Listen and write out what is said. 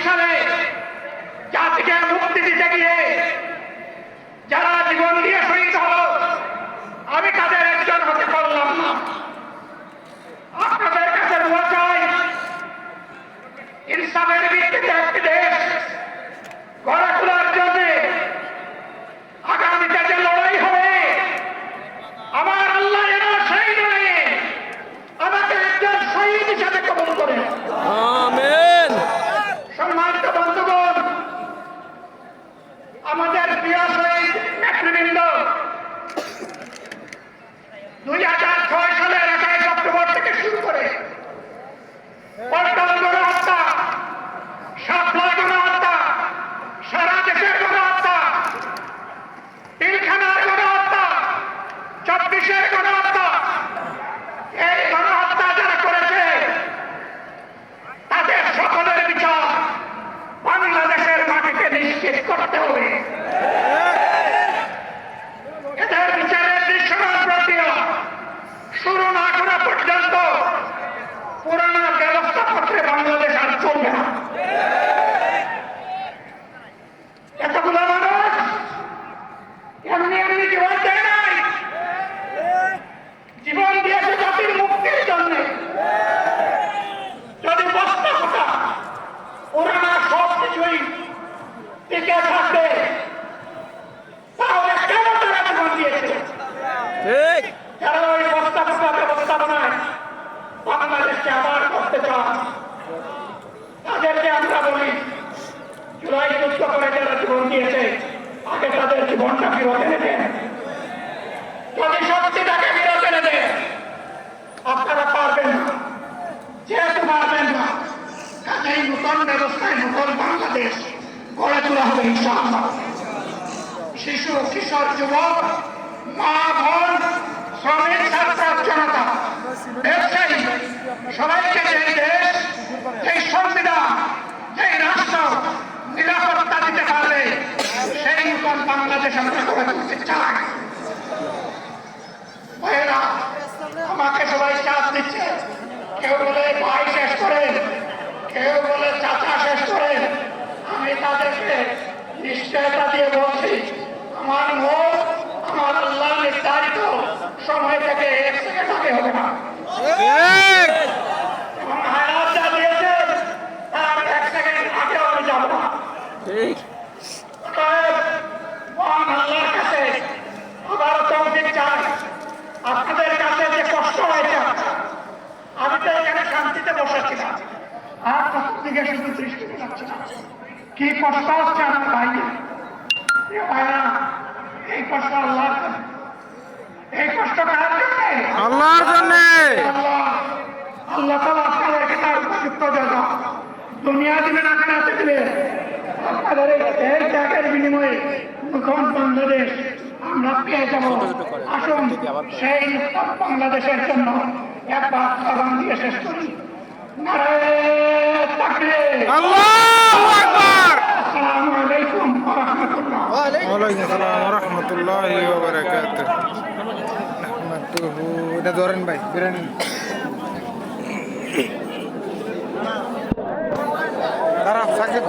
সালে জাতিকে মুক্তি দিতে গিয়ে যারা জীবন দিয়ে শহীদ হলো, আমি তাদের একজন হতে পারলাম না। আপনাদের কাছে দোয়া চাই, ইনসাফের ভিত্তিতে একটি দেশ গড়ে তোলার জন্য আগামীতে যে লড়াই হবে, আমার আল্লাহ যেন সেই লড়াইয়ে আমাকে একজন শহীদ হিসাবে কবুল করেন। আমিন। সম্মানিত বন্ধুগণ, আমাদের প্রিয় শহীদ নেতৃবৃন্দ 2006 সালের 28 অক্টোবর থেকে শুরু করে পল্টন গণহত্যা, শাপলা গণহত্যা, সারা দেশের গণহত্যা, পিলখানার গণহত্যা, 24-এর গণহত্যা, এই গণহত্যা যারা করেছে তাদের সকলের বিচার বাংলাদেশের মাটিতে নিশ্চিত করতে হবে। এদের বিচারের দৃশ্যমান প্রক্রিয়া শুরু না করা পর্যন্ত পুরানো ব্যবস্থাপত্রে বাংলাদেশ আর চলবে না। এতগুলো মানুষ এমনি এমনি জীবন দেয় নাই, জীবন দিয়েছে জাতির মুক্তির জন্য। যদি বাস্তবতা পুরানো সব কিছুই টিকে থাকবে, তাহলে কেন তারা জীবন দিয়েছে? ঠিক। যারা ওই ব্যবস্থাপনায় বাংলাদেশকে আবার করতে চান, তাদেরকে আমরা বলি, জুলাই যুদ্ধ করে যারা জীবন দিয়েছে, আগে তাদের জীবনটা ফিরত এনে দেন। যদি শক্তিটাকে ফিরত এনে দেন, আপনারা পারবেন না। যেহেতু পারবেন না, কাজেই নতুন ব্যবস্থায় নতুন বাংলাদেশ গড়ে তোলা হবে ইনশাআল্লাহ। শিশু, কিশোর, যুবক, মা, বোন, শ্রমিক, ছাত্র, জনতা, ব্যবসায়ী, সবাইকে যেই দেশ, যেই সংবিধান, যেই রাষ্ট্র নিরাপত্তা দিতে পারবে, সেই নতুন বাংলাদেশ আমরা গড়ে তুলতে চাই। ভাইয়েরা, আমাকে সবাই চাপ দিচ্ছে, কেউ বলে ভাই শেষ করেন, কেউ বলে চাচা শেষ করেন। আমি তাদেরকে নিশ্চয়তা দিয়ে বলছি, আমার মত আমার আল্লাহ নির্ধারিত সময় থেকে 1 সেকেন্ড আগে হবে না। এবং হায়াত যা দিয়েছে তার 1 সেকেন্ড আগেও আমি যাব না। অতএব মহান আল্লাহর কাছে আবারও তৌফিক চাই। আপনাদের কাছে যে কষ্ট হয়েছে, আমি তো এখানে শান্তিতে বসেছিলাম, আর দিকে শুধু দৃষ্টি যাচ্ছে না, কি কষ্ট হচ্ছে আমার ভাইকে। এই কষ্ট আল্লাহর জন্য, এই কষ্ট কার জন্য? আল্লাহর জন্য। আল্লাহ তাআলা আপনাদেরকে তার উপযুক্ত জাযা দুনিয়া দিবেন, আখিরাতে দিবেন। আপনাদের এই ত্যাগের বিনিময়ে নতুন বাংলাদেশ আমরা পেয়ে যাব। আসুন সেই নতুন বাংলাদেশের জন্য একবার স্লোগান দিয়ে শেষ করি। নারায়ে তাকবীর, আল্লাহু আকবার। আসসালামু আলাইকুম ওয়া রাহমাতুল্লাহ। ওয়ালাইকুম আসসালাম ওয়া রাহমাতুল্লাহি ওয়া বারাকাতুহু। নাহমাদুহু। এটা ধরেন ভাই, বিরানি। দাঁড়া, সাকিব।